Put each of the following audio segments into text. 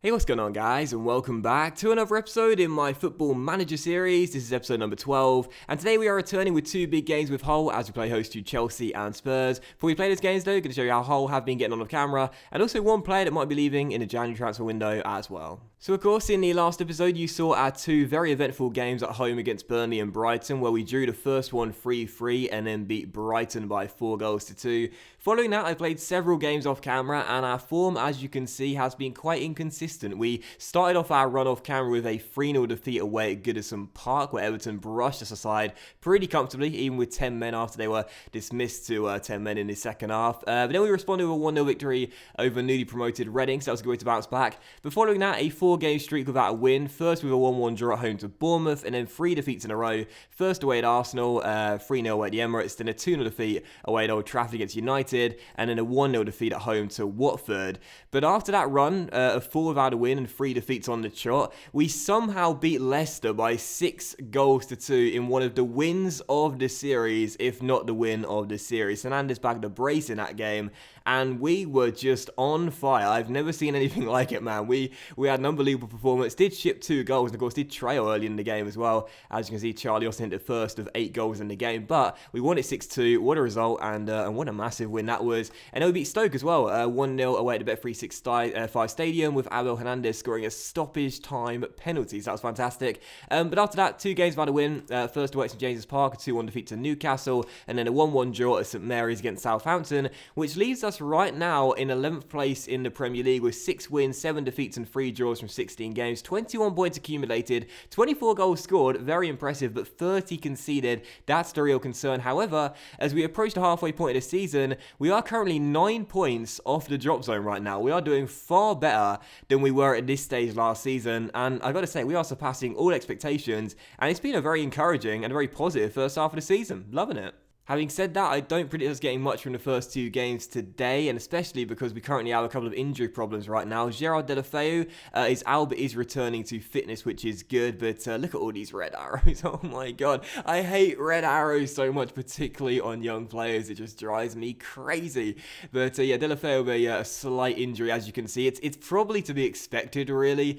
Hey, what's going on, guys, and welcome back to another episode in my Football Manager series. This is episode number 12, and today we are returning with two big games with Hull as we play host to Chelsea and Spurs. Before we play those games, though, going to show you how Hull have been getting on camera, and also one player that might be leaving in the January transfer window as well. So, of course, in the last episode, you saw our two very eventful games at home against Burnley and Brighton, where we drew the first one 3-3 and then beat Brighton by 4-2. Following that, I played several games off camera, and our form, as you can see, has been quite inconsistent. We started off our run off camera with a 3-0 defeat away at Goodison Park, where Everton brushed us aside pretty comfortably, even with 10 men after they were dismissed to 10 men in the second half. But then we responded with a 1-0 victory over newly promoted Reading, so that was a good way to bounce back. But following that, a 4-game streak without a win, first with a 1-1 draw at home to Bournemouth, and then 3 defeats in a row. First away at Arsenal, 3-0 away at the Emirates, then a 2-0 defeat away at Old Trafford against United, and then a 1-0 defeat at home to Watford. But after that run of 4 without a win and 3 defeats on the trot, we somehow beat Leicester by 6-2 in one of the wins of the series, if not the win of the series. Fernandes bagged a brace in that game, and we were just on fire. I've never seen anything like it, man. We had an unbelievable performance, did ship 2 goals, and of course did trail early in the game as well. As you can see, Charlie also hit the first of 8 goals in the game, but we won it 6-2. What a result, and what a massive win that was. And then we beat Stoke as well, 1-0 away at the Bet365 Stadium, with Abel Hernandez scoring a stoppage time penalty. So that was fantastic. But after that, 2 games without a win. First away at St James's Park, a 2-1 defeat to Newcastle, and then a 1-1 draw at St Mary's against Southampton, which leaves us right now in 11th place in the Premier League with 6 wins, 7 defeats and 3 draws from 16 games, 21 points accumulated, 24 goals scored, very impressive, but 30 conceded. That's the real concern. However, as we approach the halfway point of the season, we are currently 9 points off the drop zone right now. We are doing far better than we were at this stage last season, and I got to say, we are surpassing all expectations, and it's been a very encouraging and a very positive first half of the season. Loving it. Having said that, I don't predict us getting much from the first 2 games today, and especially because we currently have a couple of injury problems right now. Gerard Deulofeu is out, but is returning to fitness, which is good, but look at all these red arrows. Oh my god, I hate red arrows so much, particularly on young players. It just drives me crazy. But yeah, Deulofeu with a slight injury, as you can see. It's probably to be expected, really,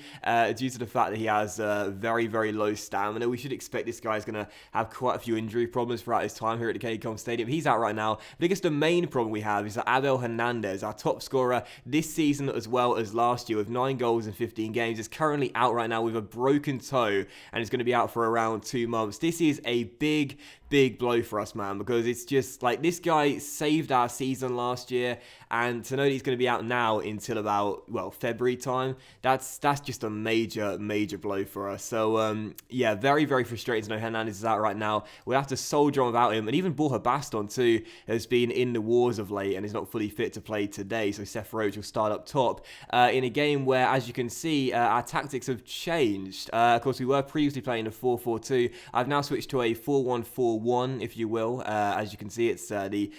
due to the fact that he has very, very low stamina. We should expect this guy's going to have quite a few injury problems throughout his time here at the Stadium. He's out right now. But I guess the main problem we have is that Abel Hernandez, our top scorer this season as well as last year with 9 goals in 15 games, is currently out right now with a broken toe and is going to be out for around 2 months. This is a big blow for us, man, because it's just like this guy saved our season last year, and to know that he's going to be out now until about, well, February time, that's just a major blow for us. So yeah, very frustrating to know Hernandez is out right now. We'll have to soldier on without him, and even Borja Baston too has been in the wars of late and is not fully fit to play today, so Seth Roach will start up top in a game where, as you can see, our tactics have changed. Of course, we were previously playing a 4-4-2. I've now switched to a 4-1-4-1, if you will. As you can see, it's the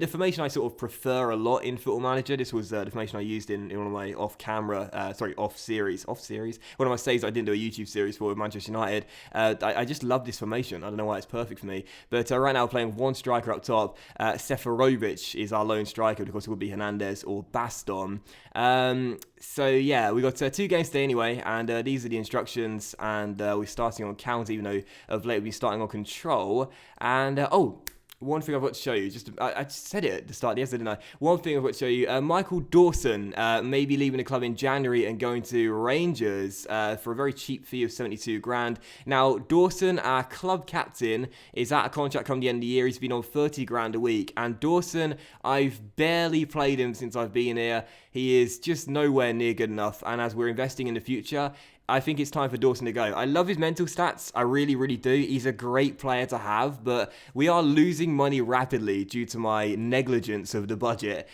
formation I sort of prefer a lot in Football Manager. This was the formation I used in one of my off-series, one of my saves I didn't do a YouTube series for with Manchester United. I just love this formation. I don't know why it's perfect for me. But right now we're playing with 1 striker up top. Seferovic is our lone striker. Of course, it would be Hernandez or Baston. So yeah, we got 2 games today anyway, and these are the instructions, and we're starting on counter, even though of late we've been starting on control. And one thing I've got to show you, I just said it at the start of the episode, didn't I? One thing I've got to show you, Michael Dawson may be leaving the club in January and going to Rangers for a very cheap fee of 72 grand. Now, Dawson, our club captain, is out of contract come the end of the year. He's been on 30 grand a week. And Dawson, I've barely played him since I've been here. He is just nowhere near good enough. And as we're investing in the future, I think it's time for Dawson to go. I love his mental stats. I really do. He's a great player to have, but we are losing money rapidly due to my negligence of the budget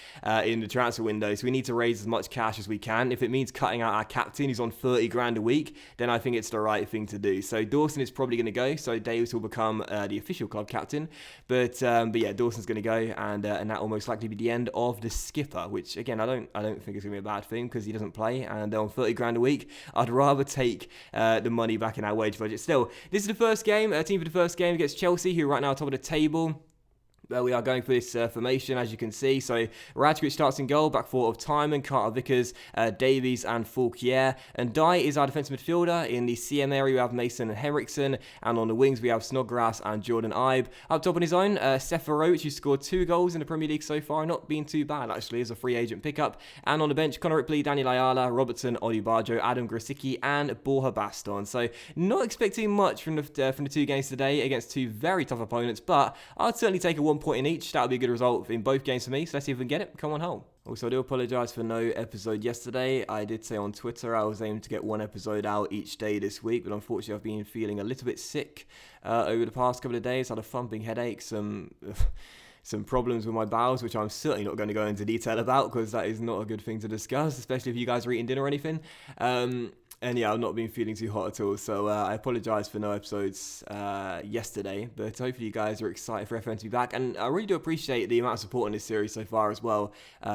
in the transfer window. So we need to raise as much cash as we can. If it means cutting out our captain who's on 30 grand a week, then I think it's the right thing to do. So Dawson is probably going to go. So Davis will become the official club captain. But yeah, Dawson's going to go, and that will most likely be the end of the skipper, which again, I don't think it's going to be a bad thing because he doesn't play, and on 30 grand a week, I'd rather take the money back in our wage budget. Still, this is the first game, team for the first game against Chelsea, who are right now top of the table. There we are going for this formation, as you can see. So Radkovic starts in goal, back four of Timon, Carter Vickers, Davies and Foulquier. And Dye is our defensive midfielder. In the CM area, we have Mason and Henriksen. And on the wings, we have Snodgrass and Jordan Ibe. Up top on his own, Seferovic, who scored 2 goals in the Premier League so far. Not been too bad, actually, as a free agent pickup. And on the bench, Conor Ripley, Daniel Ayala, Robertson, Odibajo, Adam Grosicki, and Borja Baston. So not expecting much from the 2 games today against 2 very tough opponents. But I'd certainly take a 1 point in each. That would be a good result in both games for me. So let's see if we can get it. Come on home. Also, I do apologise for no episode yesterday. I did say on Twitter I was aiming to get 1 episode out each day this week, but unfortunately I've been feeling a little bit sick over the past couple of days. I had a thumping headache, some problems with my bowels, which I'm certainly not going to go into detail about because that is not a good thing to discuss, especially if you guys are eating dinner or anything. And yeah, I've not been feeling too hot at all, so I apologise for no episodes yesterday, but hopefully you guys are excited for FM to be back, and I really do appreciate the amount of support in this series so far as well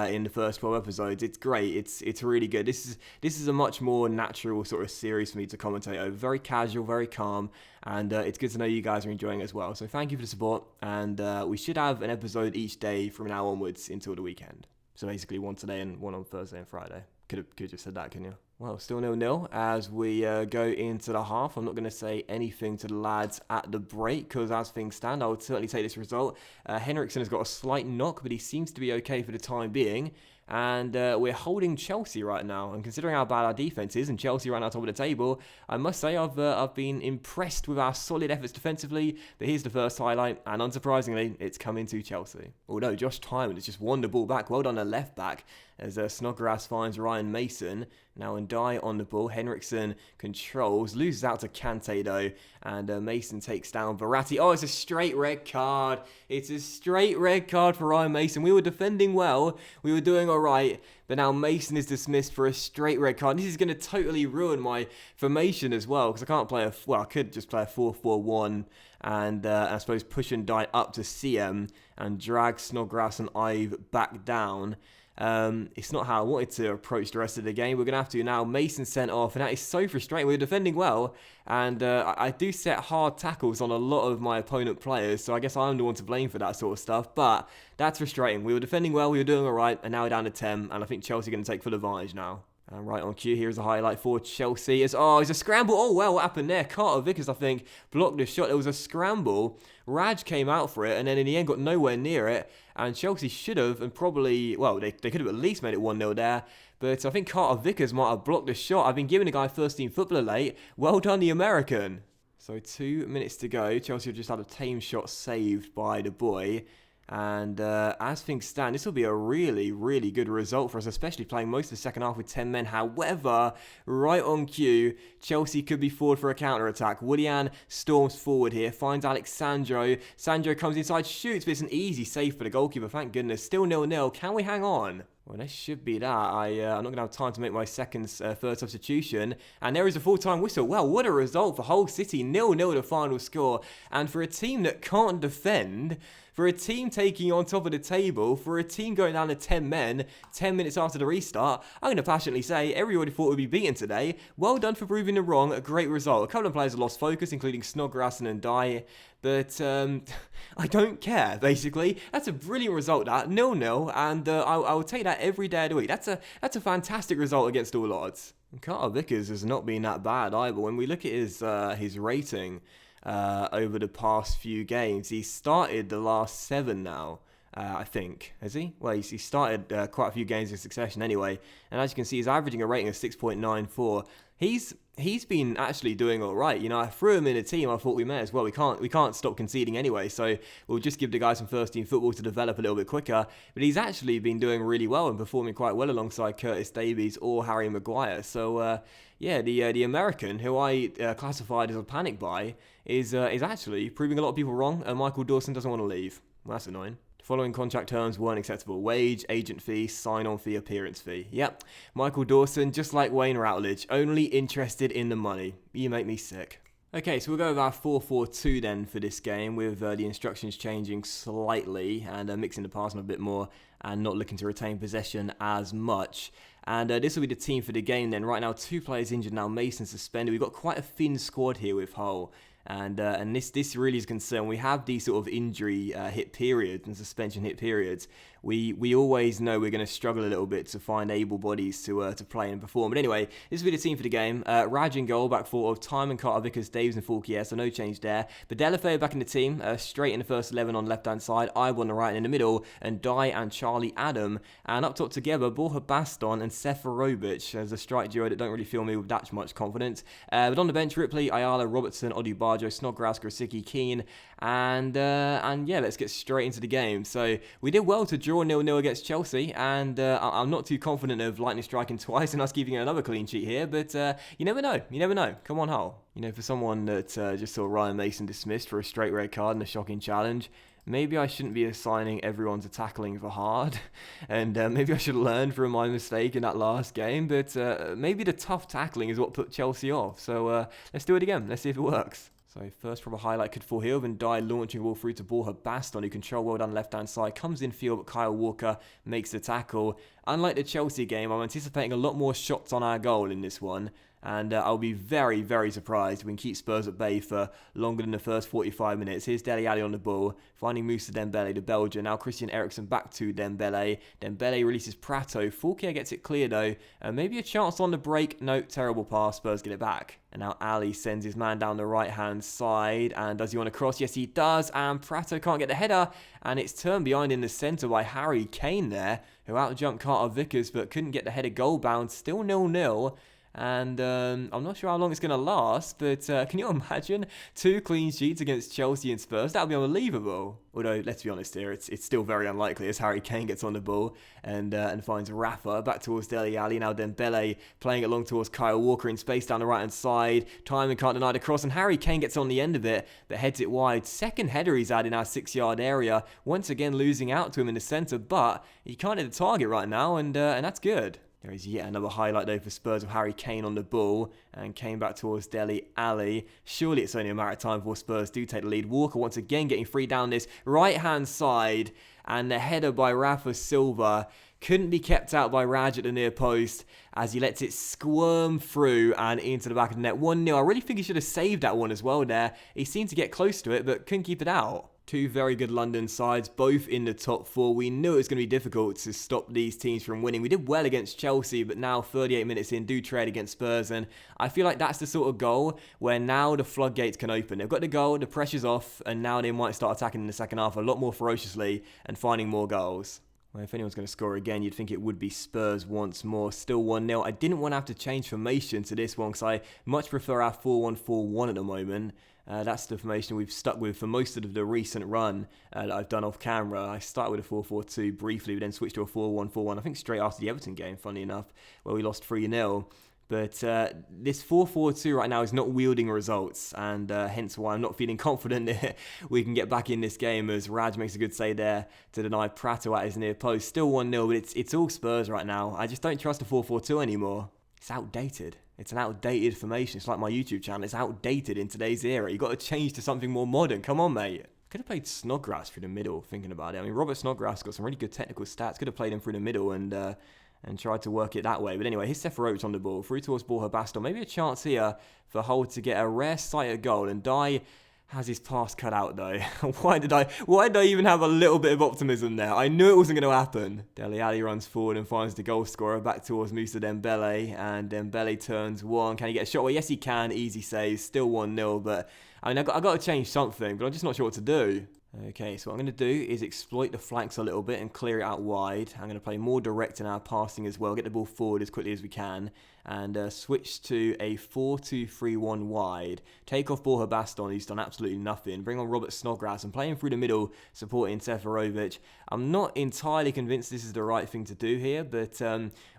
in the first 12 episodes. It's great, it's really good. This is a much more natural sort of series for me to commentate over, very casual, very calm, and it's good to know you guys are enjoying it as well, so thank you for the support, and we should have an episode each day from now onwards until the weekend. So basically 1 today and 1 on Thursday and Friday. Could have just said that, couldn't you? Well, still 0-0 as we go into the half. I'm not going to say anything to the lads at the break because as things stand, I would certainly take this result. Henriksen has got a slight knock, but he seems to be okay for the time being. And we're holding Chelsea right now. And considering how bad our defence is, and Chelsea right now top of the table, I must say I've been impressed with our solid efforts defensively. But here's the first highlight, and unsurprisingly, it's coming to Chelsea. Although Josh Timon has just won the ball back. Well done, the left back, as Snodgrass finds Ryan Mason. Now Ndai on the ball. Henriksen controls, loses out to Kante though, and Mason takes down Verratti. Oh, it's a straight red card. It's a straight red card for Ryan Mason. We were defending well. We were doing all right. But now Mason is dismissed for a straight red card. This is going to totally ruin my formation as well because I can't play I could just play a 4-4-1 and I suppose push and die up to CM and drag Snodgrass and Ive back down. It's not how I wanted to approach the rest of the game. We're going to have to now. Mason sent off, and that is so frustrating. We're defending well, and I do set hard tackles on a lot of my opponent players, so I guess I'm the one to blame for that sort of stuff, but that's frustrating. We were defending well, we were doing all right, and now we're down to 10, and I think Chelsea are going to take full advantage now. And right on cue, here's a highlight for Chelsea. It's a scramble. Oh, well, what happened there? Carter Vickers, I think, blocked the shot. There was a scramble. Raj came out for it, and then in the end got nowhere near it. And Chelsea should have, and probably, well, they could have at least made it 1-0 there. But I think Carter Vickers might have blocked the shot. I've been giving the guy first team footballer late. Well done, the American. So 2 minutes to go. Chelsea have just had a tame shot saved by the boy. And as things stand, this will be a really, really good result for us, especially playing most of the second half with 10 men. However, right on cue, Chelsea could be forward for a counter-attack. Willian storms forward here, finds Alexandro. Sandro comes inside, shoots, but it's an easy save for the goalkeeper, thank goodness. Still 0-0. Can we hang on? Well, this should be that. I'm not going to have time to make my third substitution. And there is a full-time whistle. Well, what a result for Hull City. 0-0 the final score. And for a team that can't defend, for a team taking on top of the table, for a team going down to 10 men, 10 minutes after the restart, I'm going to passionately say everybody thought we'd be beaten today. Well done for proving them wrong. A great result. A couple of players have lost focus, including Snodgrass and Ndai. But I don't care, basically. That's a brilliant result, that. 0-0, and I will take that every day of the week. That's a fantastic result against all odds. And Carter Vickers has not been that bad either. When we look at his rating over the past few games, he's started the last 7 now. I think. Has he? Well, he started quite a few games in succession anyway. And as you can see, he's averaging a rating of 6.94. He's been actually doing all right. You know, I threw him in a team. I thought we may as well. We can't stop conceding anyway. So we'll just give the guy some first team football to develop a little bit quicker. But he's actually been doing really well and performing quite well alongside Curtis Davies or Harry Maguire. So yeah, the American, who I classified as a panic buy, is actually proving a lot of people wrong. And Michael Dawson doesn't want to leave. Well, that's annoying. The following contract terms weren't acceptable. Wage, agent fee, sign-on fee, appearance fee. Yep, Michael Dawson, just like Wayne Routledge, only interested in the money. You make me sick. Okay, so we'll go with our 4-4-2 then for this game, with the instructions changing slightly and mixing the passing a bit more and not looking to retain possession as much. And this will be the team for the game then. Right now, 2 players injured now. Mason suspended. We've got quite a thin squad here with Hull. And this really is a concern. We have these sort of injury hit periods and suspension hit periods. We always know we're going to struggle a little bit to find able bodies to play and perform. But anyway, this will be the team for the game. Raj in goal, back four of Timon, Carter, Vickers, Davies and Fulkier, so no change there. But Delafeu back in the team, straight in the first 11 on the left-hand side, Ibe on the right and in the middle, and Dye and Charlie Adam. And up top together, Borja Baston and Seferovic as a strike duo that don't really fill me with that much confidence. But on the bench, Ripley, Ayala, Robertson, Odubajo, Snodgrass, Grosicki, Keane, and yeah, let's get straight into the game. So we did well to draw 0-0 against Chelsea, and I'm not too confident of Lightning striking twice and us keeping another clean sheet here, but you never know. You never know. Come on, Hull. You know, for someone that just saw Ryan Mason dismissed for a straight red card and a shocking challenge, maybe I shouldn't be assigning everyone to tackling for hard, and maybe I should learn from my mistake in that last game, but maybe the tough tackling is what put Chelsea off. So let's do it again. Let's see if it works. So first from a highlight could fall here, and Dye launching the ball through to Borja Baston, who control well down the left-hand side, comes in field, but Kyle Walker makes the tackle. Unlike the Chelsea game, I'm anticipating a lot more shots on our goal in this one. And I'll be very, very surprised if we can keep Spurs at bay for longer than the first 45 minutes. Here's Dele Alli on the ball, finding Moussa Dembele, the Belgian. Now Christian Eriksen back to Dembele. Dembele releases Prato. Fulkier gets it clear though. Maybe a chance on the break. No, terrible pass. Spurs get it back. And now Ali sends his man down the right-hand side. And does he want to cross? Yes, he does. And Prato can't get the header. And it's turned behind in the centre by Harry Kane there, who outjumped Carter Vickers but couldn't get the header goal bound. Still 0-0. And I'm not sure how long it's going to last, but can you imagine 2 clean sheets against Chelsea and Spurs? That would be unbelievable. Although, let's be honest here, it's still very unlikely as Harry Kane gets on the ball and finds Rafa back towards Dele Alli. Now Dembele playing it long towards Kyle Walker in space down the right-hand side. Timon can't deny the cross, and Harry Kane gets on the end of it, but heads it wide. Second header he's had in our 6-yard area, once again losing out to him in the centre, but he can't hit the target right now, and that's good. There is yet another highlight though for Spurs of Harry Kane on the ball, and Kane back towards Dele Alli. Surely it's only a matter of time before Spurs do take the lead. Walker once again getting free down this right-hand side, and the header by Rafa Silva couldn't be kept out by Raj at the near post as he lets it squirm through and into the back of the net. 1-0. I really think he should have saved that one as well there. He seemed to get close to it but couldn't keep it out. 2 very good London sides, both in the top 4. We knew it was going to be difficult to stop these teams from winning. We did well against Chelsea, but now 38 minutes in, do trade against Spurs, and I feel like that's the sort of goal where now the floodgates can open. They've got the goal, the pressure's off, and now they might start attacking in the second half a lot more ferociously and finding more goals. Well, if anyone's going to score again, you'd think it would be Spurs once more. Still 1-0. I didn't want to have to change formation to this one because I much prefer our 4-1-4-1 at the moment. That's the formation we've stuck with for most of the recent run that I've done off camera. I started with a 4-4-2 briefly, but then switched to a 4-1-4-1. I think straight after the Everton game, funny enough, where we lost 3-0. But this 4-4-2 right now is not wielding results, and hence why I'm not feeling confident that we can get back in this game, as Raj makes a good save there to deny Prato at his near post. Still 1-0, but it's all Spurs right now. I just don't trust the 4-4-2 anymore. It's outdated. It's an outdated formation. It's like my YouTube channel. It's outdated in today's era. You've got to change to something more modern. Come on, mate. Could have played Snodgrass through the middle, thinking about it. I mean, Robert Snodgrass got some really good technical stats. Could have played him through the middle and tried to work it that way. But anyway, here's Seferovic on the ball. Through towards Borja Baston. Maybe a chance here for Hull to get a rare sight at goal. And Dye has his pass cut out though. Why did I even have a little bit of optimism there? I knew it wasn't going to happen. Dele Alli runs forward and finds the goal scorer back towards Moussa Dembele, and Dembele turns one. Can he get a shot? Well, yes he can. Easy save. Still 1-0, but I mean, I've got to change something, but I'm just not sure what to do. Okay, so what I'm going to do is exploit the flanks a little bit and clear it out wide. I'm going to play more direct in our passing as well, get the ball forward as quickly as we can, and switch to a 4-2-3-1 wide. Take off Borja Baston, who's done absolutely nothing. Bring on Robert Snodgrass and play him through the middle, supporting Seferovic. I'm not entirely convinced this is the right thing to do here, but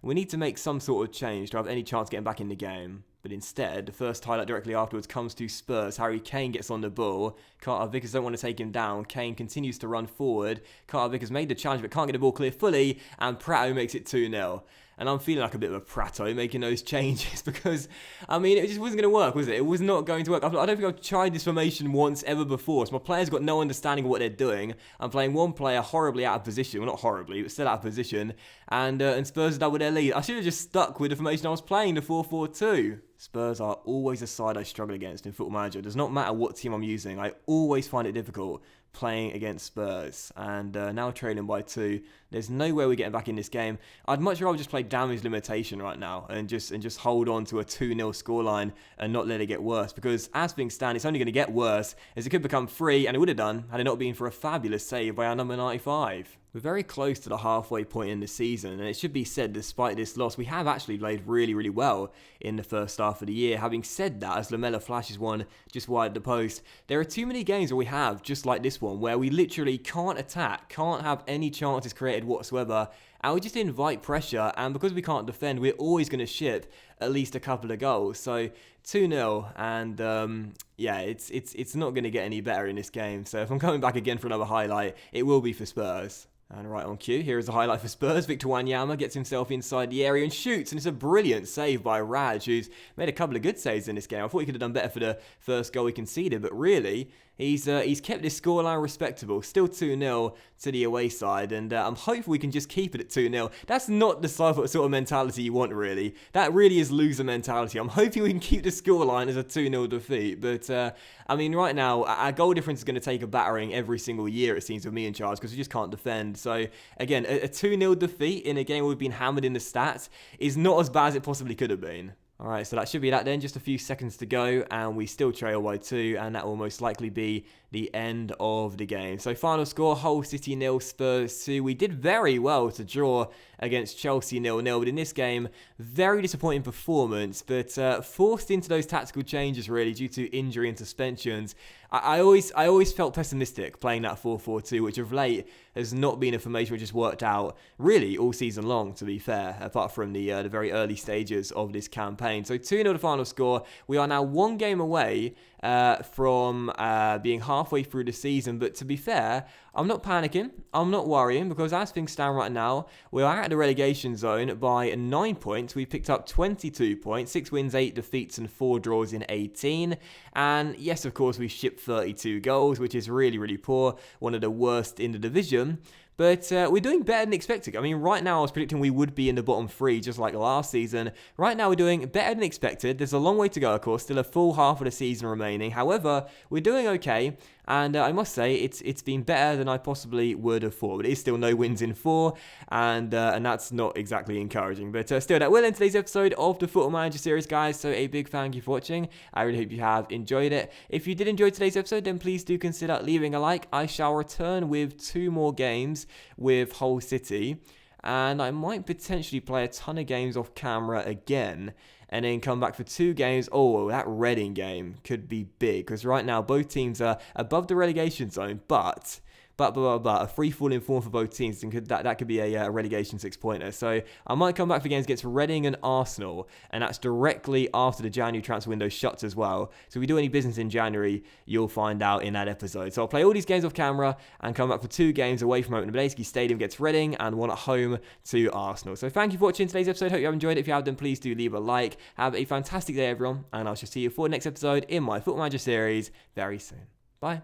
we need to make some sort of change to have any chance of getting back in the game. But instead, the first highlight directly afterwards comes to Spurs. Harry Kane gets on the ball. Carter Vickers don't want to take him down. Kane continues to run forward. Carter Vickers made the challenge but can't get the ball clear fully. And Prato makes it 2-0. And I'm feeling like a bit of a Prato making those changes because, I mean, it just wasn't going to work, was it? It was not going to work. I don't think I've tried this formation once ever before. So my players got no understanding of what they're doing. I'm playing one player horribly out of position. Well, not horribly, but still out of position. And Spurs double their lead. I should have just stuck with the formation I was playing, the 4-4-2. Spurs are always a side I struggle against in Football Manager. It does not matter what team I'm using. I always find it difficult playing against Spurs. And now trailing by 2. There's no way we're getting back in this game. I'd much rather just play damage limitation right now and just hold on to a 2-0 scoreline and not let it get worse. Because as things stand, it's only going to get worse as it could become 3, and it would have done had it not been for a fabulous save by our number 95. We're very close to the halfway point in the season, and it should be said, despite this loss, we have actually played really, really well in the first half of the year. Having said that, as Lamela flashes one just wide the post, there are too many games where we have, just like this one, where we literally can't attack, can't have any chances created whatsoever, and we just invite pressure, and because we can't defend, we're always going to ship at least a couple of goals. So 2-0, and yeah, it's not going to get any better in this game. So if I'm coming back again for another highlight, it will be for Spurs. And right on cue, here is a highlight for Spurs. Victor Wanyama gets himself inside the area and shoots, and it's a brilliant save by Raj, who's made a couple of good saves in this game. I thought he could have done better for the first goal he conceded, but really, he's kept this scoreline respectable. Still 2-0 to the away side, and I'm hopeful we can just keep it at 2-0. That's not the sort of mentality you want, really. That really is loser mentality. I'm hoping we can keep the scoreline as a 2-0 defeat, but I mean, right now, our goal difference is going to take a battering every single year, it seems, with me in charge, because we just can't defend. So, again, a 2-0 defeat in a game where we've been hammered in the stats is not as bad as it possibly could have been. Alright, so that should be that then. Just a few seconds to go, and we still trail by 2, and that will most likely be the end of the game. So final score, Hull City 0, Spurs 2. We did very well to draw against Chelsea 0-0, but in this game, very disappointing performance, but forced into those tactical changes really due to injury and suspensions. I always felt pessimistic playing that 4-4-2, which of late has not been a formation which has worked out really all season long, to be fair, apart from the very early stages of this campaign. So 2-0 the final score. We are now 1 game away from being halfway through the season, but to be fair, I'm not panicking, I'm not worrying, because as things stand right now, we are at the relegation zone by 9 points. We picked up 22 points, 6 wins, 8 defeats and 4 draws in 18, and yes, of course, we shipped 32 goals, which is really, really poor, one of the worst in the division. But we're doing better than expected. I mean, right now I was predicting we would be in the bottom 3 just like last season. Right now we're doing better than expected. There's a long way to go, of course. Still a full half of the season remaining. However, we're doing okay. And I must say, it's been better than I possibly would have thought. But it is still no wins in 4. And that's not exactly encouraging. But still, that will end today's episode of the Football Manager series, guys. So a big thank you for watching. I really hope you have enjoyed it. If you did enjoy today's episode, then please do consider leaving a like. I shall return with 2 more games with Hull City, and I might potentially play a ton of games off camera again and then come back for 2 games. Oh, that Reading game could be big, because right now both teams are above the relegation zone, but a free fall in form for both teams, and that could be a relegation 6-pointer. So I might come back for games against Reading and Arsenal, and that's directly after the January transfer window shuts as well. So if we do any business in January, you'll find out in that episode. So I'll play all these games off camera and come back for 2 games away from Open Blazki Stadium against Reading and 1 at home to Arsenal. So thank you for watching today's episode. Hope you have enjoyed it. If you have, then please do leave a like. Have a fantastic day, everyone, and I shall see you for the next episode in my Football Manager series very soon. Bye.